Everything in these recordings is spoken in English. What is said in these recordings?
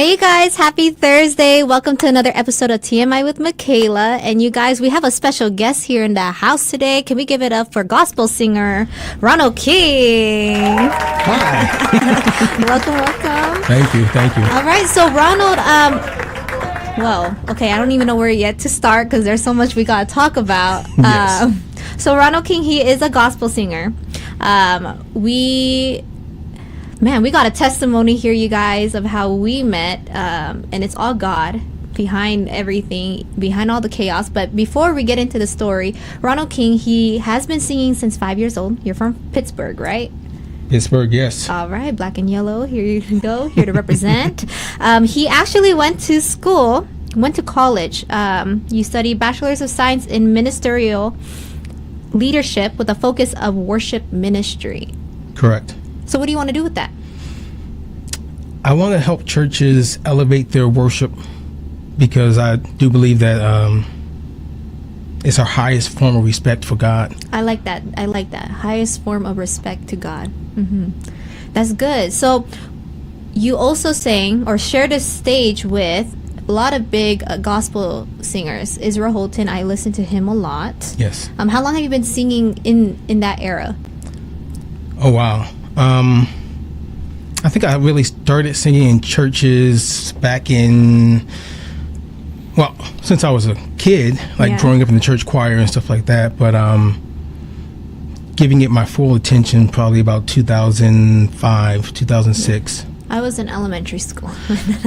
Hey guys, happy Thursday. Welcome to another episode of TMI with Maiekayla. And you guys, we have a special guest here in the house today. Can we give it up for gospel singer RONALD King? Hi. welcome. Thank you. All right, so RONALD, I don't even know where yet to start because there's so much we got to talk about. Yes. So RONALD King, he is a gospel singer. We got a testimony here, you guys, of how we met, and it's all God behind everything, behind all the chaos. But before we get into the story, RONALD King, he has been singing since 5 years old. You're from Pittsburgh, right? Pittsburgh, yes. All right, black and yellow. Here you go, here to represent. He actually went to college. You studied Bachelor's of Science in Ministerial Leadership with a focus of worship ministry. Correct. So what do you want to do with that? I want to help churches elevate their worship because I do believe that it's our highest form of respect for God. I like that. Highest form of respect to God. That's good. So you also sang or shared a stage with a lot of big gospel singers. Israel Houghton, I listen to him a lot. Yes. How long have you been singing in that era? Oh, wow. I think I really started singing in churches back since I was a kid, growing up in the church choir and stuff like that. But giving it my full attention probably about 2005, 2006. I was in elementary school.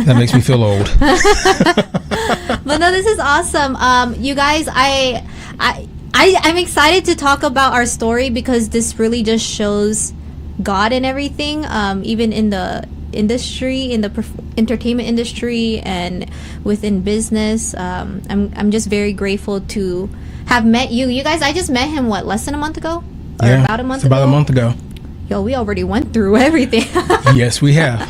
That makes me feel old. But no, this is awesome. You guys, I'm excited to talk about our story because this really just shows God in everything, even in the industry, in the entertainment industry, and within business. I'm just very grateful to have met you. You guys, I just met him less than a month ago, or about a month ago. About a month ago. Yo, we already went through everything. Yes, we have.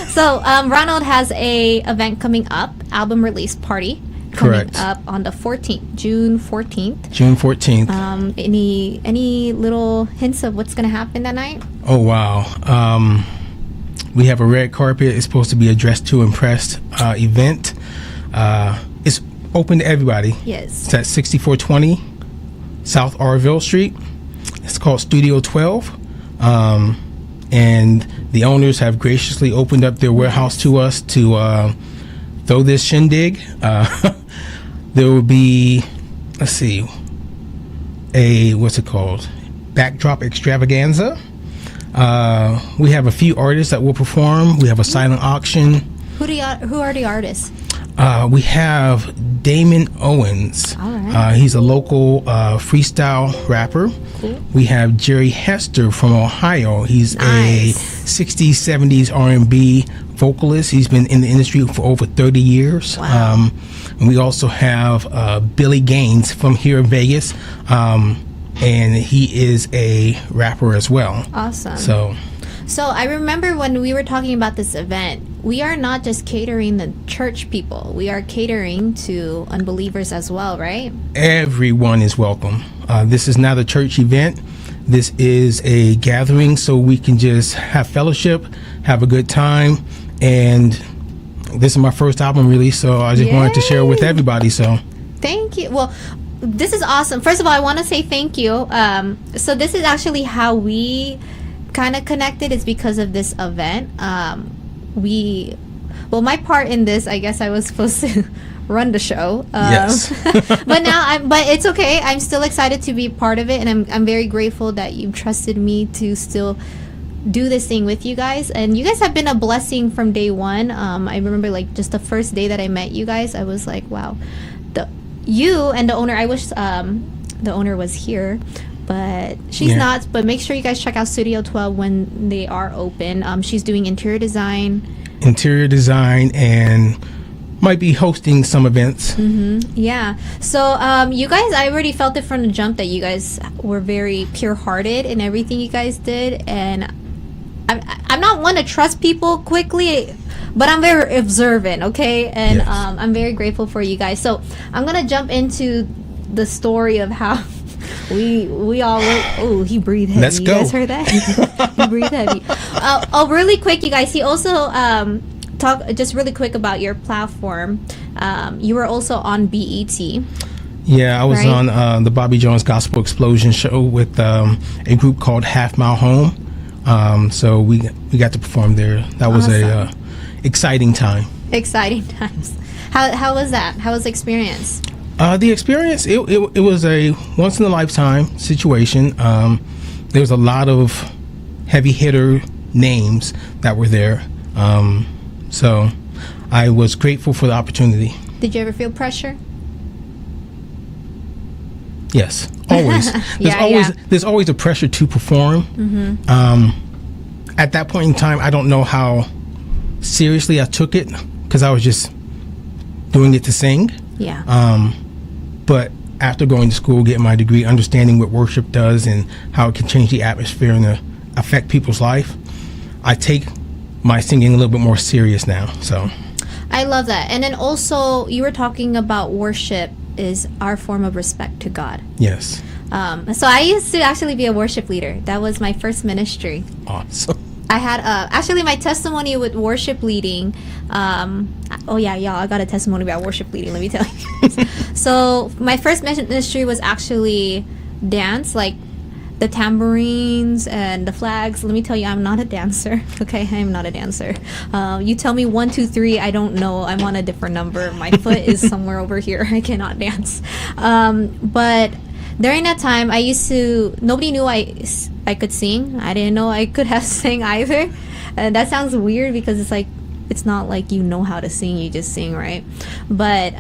So, RONALD has a event coming up, album release party. Correct. Coming up on the 14th, June 14th. June 14th. Any little hints of what's going to happen that night? Oh, wow. We have a red carpet. It's supposed to be a Dress to Impress event. It's open to everybody. Yes. It's at 6420 South Arville Street. It's called Studio 12. And the owners have graciously opened up their warehouse to us to throw this shindig. There will be, backdrop extravaganza. We have a few artists that will perform. We have a silent auction. Who are the artists? We have Damon Owens. All right. He's a local freestyle rapper. Cool. We have Jerry Hester from Ohio. He's Nice. a 60s, 70s R&B vocalist. He's been in the industry for over 30 years. Wow. And we also have Billy Gaines from here in Vegas. And he is a rapper as well. Awesome. So I remember when we were talking about this event, we are not just catering the church people. We are catering to unbelievers as well, right? everyone is welcome. This is not a church event. This is a gathering so we can just have fellowship, have a good time. And this is my first album release, so I just wanted to share it with everybody. So thank you. Well, this is awesome. First of all, I want to say thank you. So this is actually how we kind of connected, is because of this event. My part in this, I guess I was supposed to run the show. Yes. but it's okay. I'm still excited to be part of it, and I'm very grateful that you've trusted me to still do this thing with you guys. And you guys have been a blessing from day one. I remember just the first day that I met you guys, I was like, wow. You and the owner, I wish the owner was here, but she's not. But make sure you guys check out Studio 12 when they are open. She's doing interior design, and might be hosting some events. Yeah. So you guys, I already felt it from the jump that you guys were very pure-hearted in everything you guys did. And I'm not one to trust people quickly, but I'm very observant, okay? And Yes. I'm very grateful for you guys. So I'm gonna jump into the story of how we all were. Oh, he breathed heavy. Let's go. You guys heard that? He breathed heavy. Really quick, you guys. He also talk just really quick about your platform. You were also on BET. Yeah, I was right? on the Bobby Jones Gospel Explosion show with a group called Half Mile Home. So we got to perform there. That was a exciting time. Exciting times. How was that? How was the experience? The experience, it was a once in a lifetime situation. There was a lot of heavy hitter names that were there. So I was grateful for the opportunity. Did you ever feel pressure? Yes, always. There's always a pressure to perform. At that point in time, I don't know how seriously I took it because I was just doing it to sing. Yeah. But after going to school, getting my degree, understanding what worship does and how it can change the atmosphere and affect people's life, I take my singing a little bit more serious now. So I love that. And then also, you were talking about worship is our form of respect to God. Yes. So I used to actually be a worship leader. That was my first ministry. Awesome. I had actually my testimony with worship leading. Oh yeah, y'all, I got a testimony about worship leading. Let me tell you. So my first ministry was actually dance, like the tambourines and the flags. Let me tell you, I'm not a dancer. Okay, I am not a dancer. You tell me 1, 2, 3, I don't know. I'm on a different number. My foot is somewhere over here. I cannot dance. But during that time, nobody knew I could sing. I didn't know I could have sang either. And that sounds weird because it's not like you know how to sing, you just sing, right? But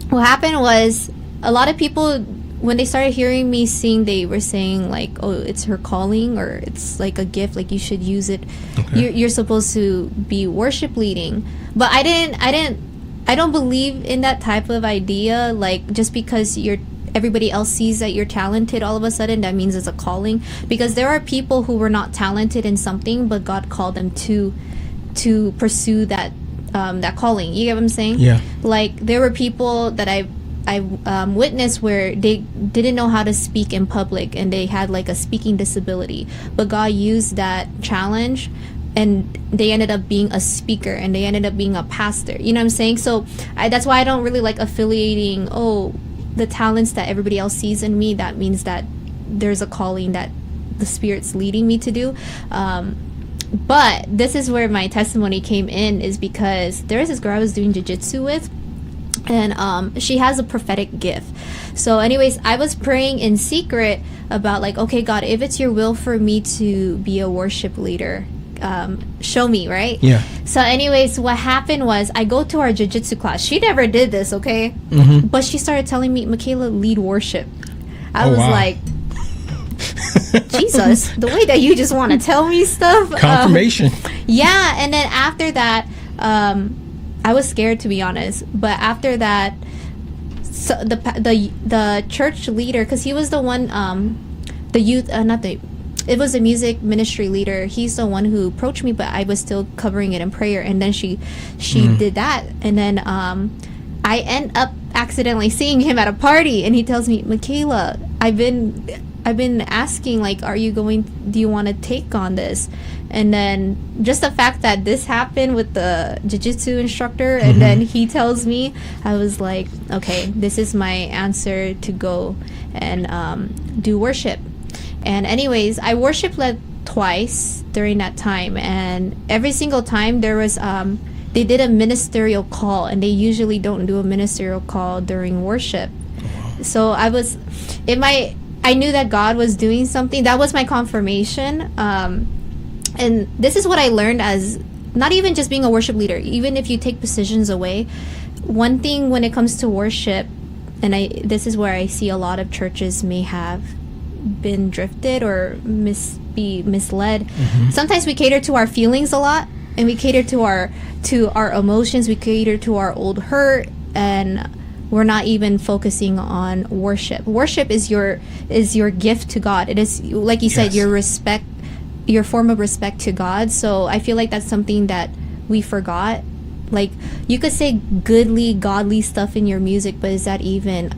what happened was a lot of people, when they started hearing me sing, they were saying like, oh, it's her calling, or it's like a gift, like you should use it. Okay. You're supposed to be worship leading. But I don't believe in that type of idea, like just because everybody else sees that you're talented, all of a sudden that means it's a calling. Because there are people who were not talented in something, but God called them to pursue that calling. You get what I'm saying? Yeah. Like there were people that I witnessed where they didn't know how to speak in public and they had like a speaking disability, but God used that challenge and they ended up being a speaker and they ended up being a pastor. You know what I'm saying? So that's why I don't really like affiliating, the talents that everybody else sees in me, that means that there's a calling that the Spirit's leading me to do. But this is where my testimony came in, is because there is this girl I was doing jiu-jitsu with, and she has a prophetic gift. So anyways, I was praying in secret about like, okay, God, if it's your will for me to be a worship leader, show me, right? Yeah. So anyways, what happened was I go to our jiu-jitsu class. She never did this, okay? But she started telling me, Maiekayla, lead worship. I was like, Jesus, the way that you just want to tell me stuff. Confirmation. Yeah, and then after that, I was scared, to be honest. But after that, so the church leader, because he was the one, the youth, it was a music ministry leader. He's the one who approached me, but I was still covering it in prayer. And then she did that, and then I end up accidentally seeing him at a party, and he tells me, Maiekayla, I've been asking, like, do you want to take on this? And then just the fact that this happened with the jiu-jitsu instructor, and then he tells me, I was like, okay, this is my answer to go and do worship. And anyways, I worship led twice during that time, and every single time there was they did a ministerial call, and they usually don't do a ministerial call during worship. So I knew that God was doing something. That was my confirmation. And this is what I learned as not even just being a worship leader. Even if you take positions away, one thing when it comes to worship, and this is where I see a lot of churches may have been drifted or be misled. Sometimes we cater to our feelings a lot, and we cater to our emotions. We cater to our old hurt, and we're not even focusing on worship. Worship is your gift to God. It is, like you said, your form of respect to God. So I feel like that's something that we forgot. Like, you could say goodly, godly stuff in your music, but is that even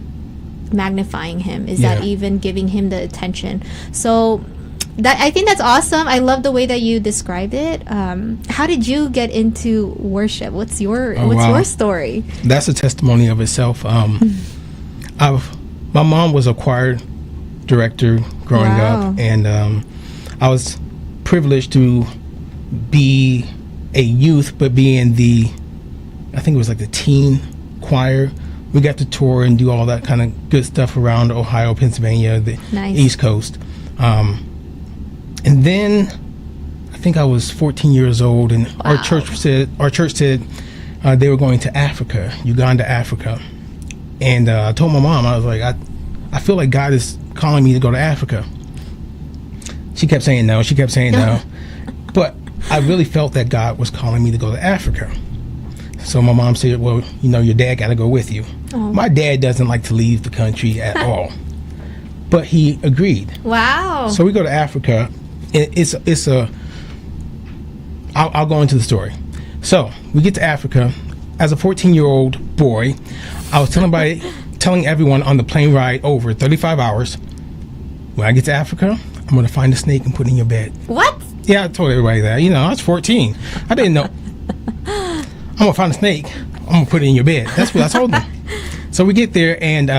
magnifying him? Is that even giving him the attention? So I think that's awesome. I love the way that you described it. How did you get into worship? What's your story? That's a testimony of itself. My mom was a choir director growing up, and I was privileged to be a youth, but be in I think it was like the teen choir. We got to tour and do all that kind of good stuff around Ohio, Pennsylvania, the East Coast. And then I think I was 14 years old, and our church said they were going to Africa, Uganda, Africa. And I told my mom, I was like, I feel like God is calling me to go to Africa. She kept saying no. But I really felt that God was calling me to go to Africa. So my mom said, well, your dad got to go with you. Oh. My dad doesn't like to leave the country at all. But he agreed. Wow. So we go to Africa. I'll go into the story. So we get to Africa. As a 14-year-old boy, I was telling everyone on the plane ride over 35 hours, when I get to Africa, I'm going to find a snake and put it in your bed. What? Yeah, I told everybody that. I was 14. I didn't know. I'm going to find a snake. I'm going to put it in your bed. That's what I told them. So we get there, and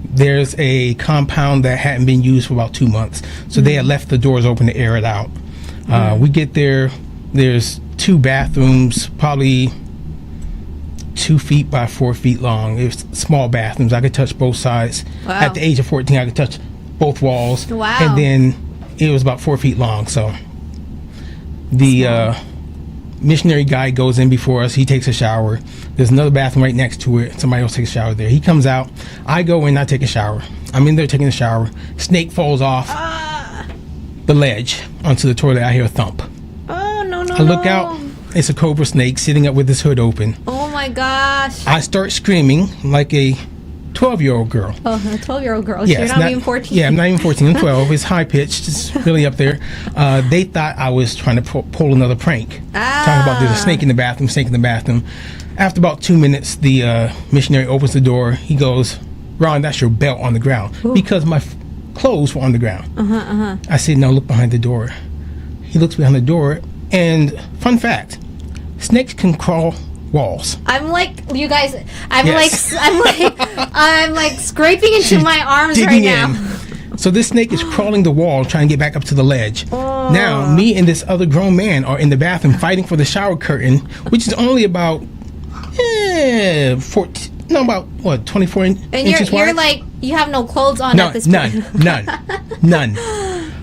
there's a compound that hadn't been used for about 2 months. So they had left the doors open to air it out. We get there. There's 2 bathrooms, probably 2 feet by 4 feet long. It was small bathrooms. I could touch both sides. Wow. At the age of 14, I could touch both walls. Wow. And then it was about 4 feet long. So the missionary guy goes in before us. He takes a shower. There's another bathroom right next to it. Somebody else takes a shower there. He comes out. I go in. I take a shower. I'm in there taking a shower. Snake falls off the ledge onto the toilet. I hear a thump. Oh, no. I look out. It's a cobra snake sitting up with his hood open. Oh my gosh. I start screaming like a 12-year-old girl. Oh, a 12-year-old girl. Yeah, so you're not even 14. Yeah, I'm not even 14. I'm 12. It's high pitched. It's really up there. They thought I was trying to pull another prank. Talking about there's a snake in the bathroom, After about 2 minutes, the missionary opens the door. He goes, Ron, that's your belt on the ground. Ooh. Because my clothes were on the ground. I said, no, look behind the door. He looks behind the door, and fun fact, snakes can crawl walls. I'm like, you guys, I'm like scraping into my arms right now. So this snake is crawling the wall, trying to get back up to the ledge. Oh. Now, me and this other grown man are in the bathroom fighting for the shower curtain, which is only about 24 inches wide. And you're like, you have no clothes on at this point. None.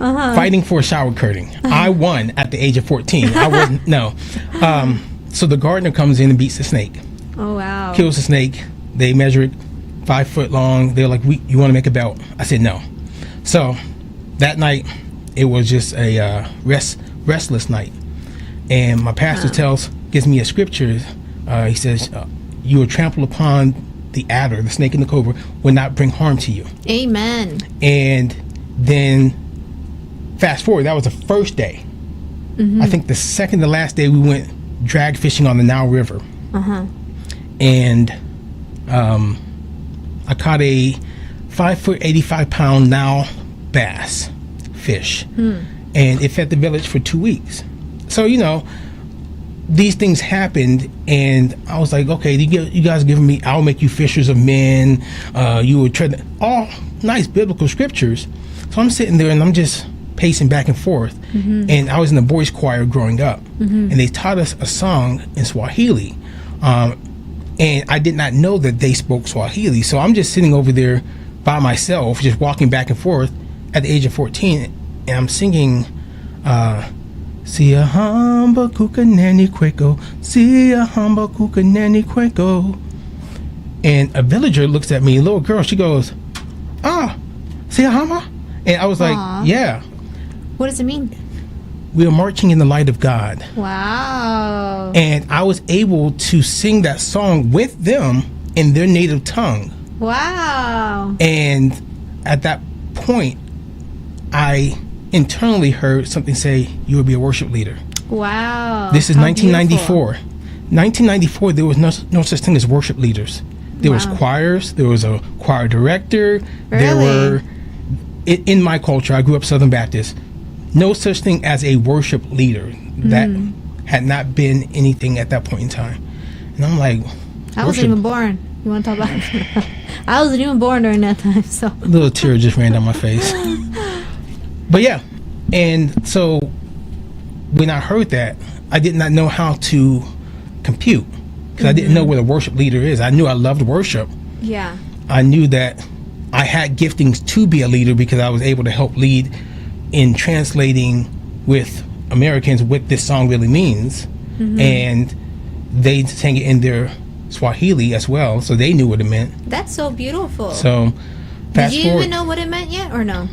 Fighting for a shower curtain. I won at the age of 14. I wasn't, no. So the gardener comes in and beats the snake. Oh, wow. Kills the snake. They measure it 5 foot long. They're like, you want to make a belt? I said, no. So that night, it was just a restless night. And my pastor gives me a scripture. He says, you will trample upon the adder, the snake and the cobra, will not bring harm to you. Amen. And then fast forward, that was the first day. I think the second to last day, we went drag fishing on the Nile River. And I caught a 5 foot 85 pound Nile bass fish. And it fed the village for 2 weeks. So, these things happened, and I was like, okay, you guys giving me, I'll make you fishers of men. You would tread all nice biblical scriptures. So I'm sitting there and I'm just pacing back and forth. And I was in the boys' choir growing up, and they taught us a song in Swahili. And I did not know that they spoke Swahili. So I'm just sitting over there by myself, just walking back and forth at the age of 14, and I'm singing, Sia hamba kukaneni kweko, Sia hamba kukaneni kweko. And a villager looks at me, a little girl, she goes, Sia hamba? And I was like, yeah. What does it mean? We are marching in the light of God. Wow. And I was able to sing that song with them in their native tongue. Wow. And at that point, I internally heard something say, you will be a worship leader. Wow. This is 1994. 1994, there was no such thing as worship leaders. There was choirs. There was a choir director. Really? in my culture, I grew up Southern Baptist, no such thing as a worship leader. That had not been anything at that point in time. And I'm like, I wasn't even born. You want to talk about I wasn't even born during that time, so a little tear just ran down my face. But yeah, and so when I heard that, I did not know how to compute, because I didn't know what a worship leader is. I knew I loved worship. Yeah. I knew that I had giftings to be a leader because I was able to help lead in translating with Americans what this song really means. And they sang it in their Swahili as well, so they knew what it meant. That's so beautiful. So fast did you forward, even know what it meant yet, or no?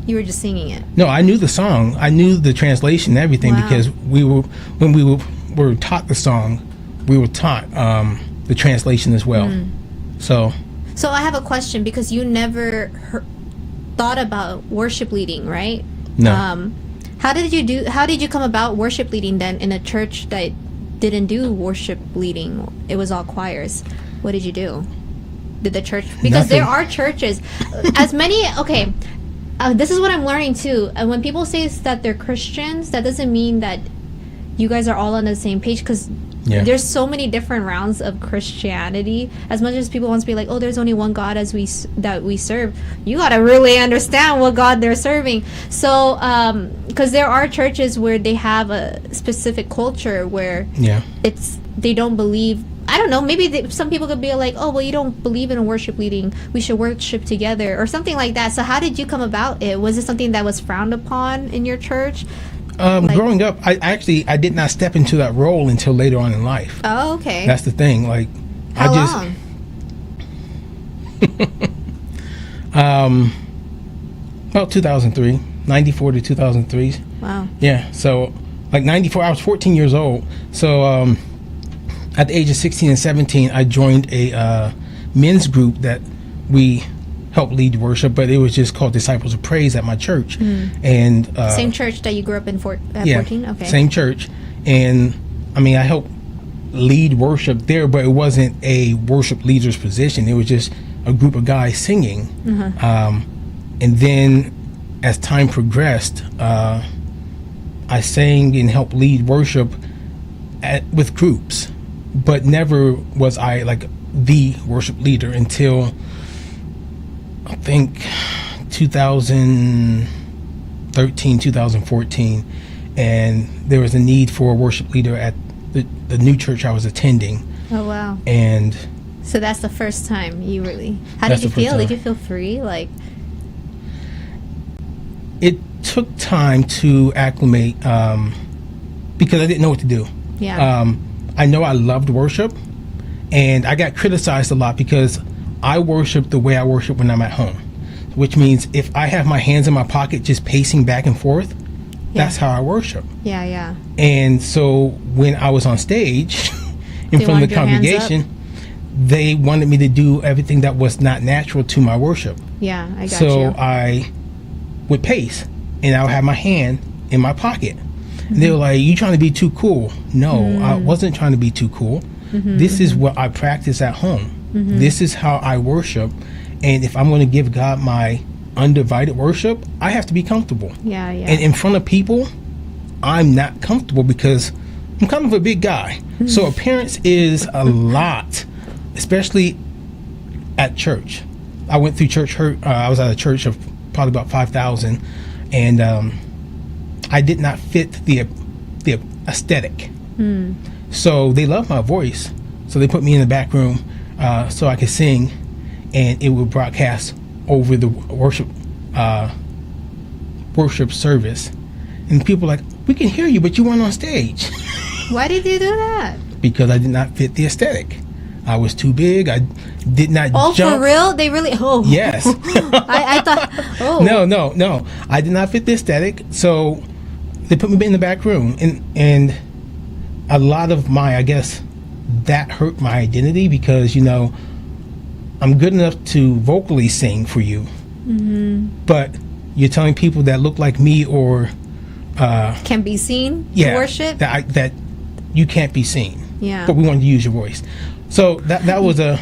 You were just singing it. No, I knew the song. I knew the translation and everything. Wow. Because when we were taught the song, we were taught the translation as well. So I have a question, because you never thought about worship leading, right? no. How did you come about worship leading then in a church that didn't do worship leading? It was all choirs. What did you do? Did the church, because Nothing. there are churches as many, okay, this is what I'm learning too. And when people say that they're Christians, that doesn't mean that you guys are all on the same page, because there's so many different rounds of Christianity. As much as people want to be like, oh, there's only one God that we serve, you got to really understand what God they're serving. So because there are churches where they have a specific culture where they don't believe, I don't know, maybe some people could be like, oh, well, you don't believe in a worship leading, we should worship together, or something like that. So how did you come about it? Was it something that was frowned upon in your church? Growing up, I did not step into that role until later on in life. Oh, okay. That's the thing. Like, how long? About 2003, 94 to 2003. Wow. Yeah. So, like 94, I was 14 years old. So, at the age of 16 and 17, I joined a men's group that we helped lead worship, but it was just called Disciples of Praise at my church. And same church that you grew up in at 14? Okay. Same church. And I mean, I helped lead worship there, but it wasn't a worship leader's position. It was just a group of guys singing. And then as time progressed, I sang and helped lead worship with groups, but never was I like the worship leader until I think 2013, 2014, and there was a need for a worship leader at the new church I was attending. Oh, wow. And so that's the first time you really, how did you feel? Did you feel free? Like, it took time to acclimate because I didn't know what to do. I know I loved worship, and I got criticized a lot because I worship the way I worship when I'm at home, which means if I have my hands in my pocket just pacing back and forth, that's how I worship. And so when I was on stage in front of the congregation, they wanted me to do everything that was not natural to my worship. I got you. So I would pace, and I would have my hand in my pocket. And they were like, you trying to be too cool? No, I wasn't trying to be too cool. This is what I practice at home. This is how I worship. And if I'm going to give God my undivided worship, I have to be comfortable. And in front of people, I'm not comfortable because I'm kind of a big guy. So appearance is a lot, especially at church. I went through church hurt. I was at a church of probably about 5,000, and I did not fit the aesthetic. So they loved my voice, so they put me in the back room so I could sing, and it would broadcast over the worship service. And people were like, we can hear you, but you weren't on stage. Why did you do that? Because I did not fit the aesthetic. I was too big. I did not jump. Oh, for real? They really? Oh. Yes. I thought, oh. No. I did not fit the aesthetic. So they put me in the back room. And a lot of my, I guess, that hurt my identity because, you know, I'm good enough to vocally sing for you. But you're telling people that look like me or... can be seen to worship? That you can't be seen. Yeah. But we wanted to use your voice. So that was a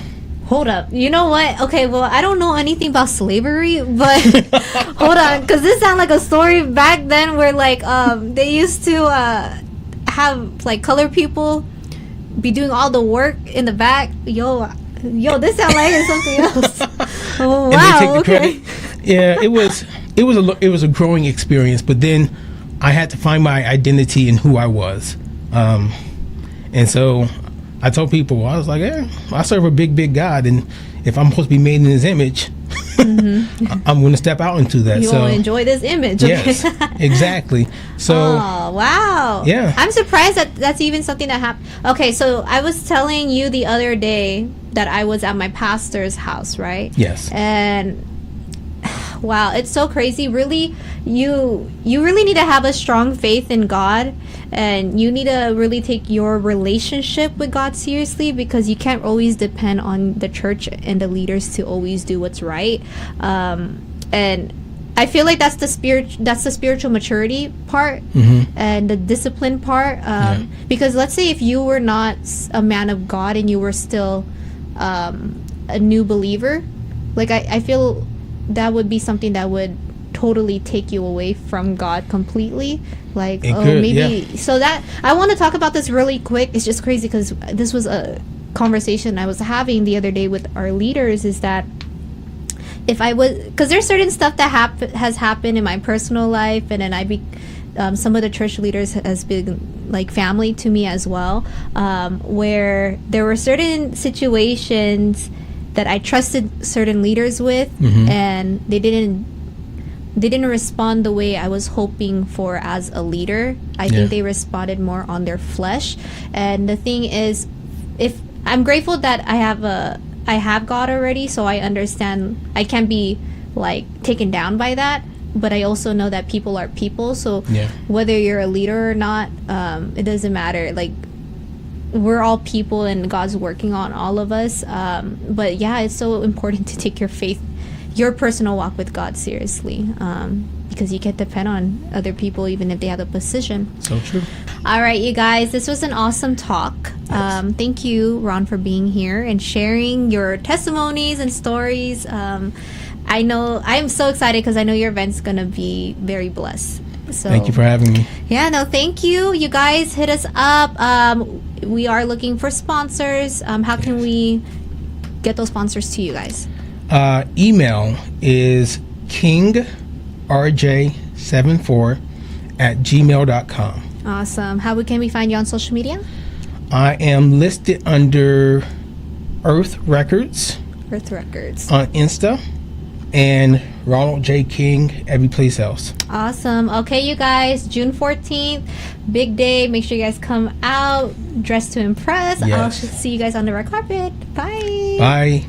Hold up. You know what? Okay, well, I don't know anything about slavery, but hold on, because this sounds like a story back then where, like, they used to have, like, colored people be doing all the work in the back. Yo, this sounds like it's something else. Oh, wow, okay. Yeah, it was a growing experience, but then I had to find my identity in who I was. And so I told people, I was like, I serve a big God, and if I'm supposed to be made in his image, I'm going to step out into that. You so want to enjoy this image. Yes, exactly. So, oh, wow. Yeah. I'm surprised that that's even something that happened. Okay, so I was telling you the other day that I was at my pastor's house, right? Yes. And wow, it's so crazy. Really, you really need to have a strong faith in God, and you need to really take your relationship with God seriously, because you can't always depend on the church and the leaders to always do what's right. And I feel like that's the spiritual maturity part, and the discipline part. Because let's say if you were not a man of God and you were still a new believer, like I feel that would be something that would totally take you away from God completely. Like, so that I want to talk about this really quick. It's just crazy because this was a conversation I was having the other day with our leaders, is that if I was, because there's certain stuff that has happened in my personal life, and then some of the church leaders has been like family to me as well, where there were certain situations that I trusted certain leaders with, and they didn't respond the way I was hoping for as a leader. I think they responded more on their flesh. And the thing is, if I'm grateful that I have God already, so I understand I can't be like taken down by that. But I also know that people are people, so whether you're a leader or not, it doesn't matter. Like, we're all people, and God's working on all of us. But yeah, it's so important to take your personal walk with God seriously, because you can't depend on other people even if they have a position. So true. All right, you guys, this was an awesome talk. Yes. Thank you, Ron, for being here and sharing your testimonies and stories. I know I'm so excited because I know your event's gonna be very blessed. So thank you for having me. Yeah, no, thank you. You guys hit us up. We are looking for sponsors. How can we get those sponsors to you guys? Email is kingrj74@gmail.com. Awesome. How can we find you on social media? I am listed under Earth Records on Insta, and Ronald J. King every place else. Awesome. Okay, you guys, June 14th, big day. Make sure you guys come out dressed to impress. Yes. I'll see you guys on the red carpet. Bye. Bye.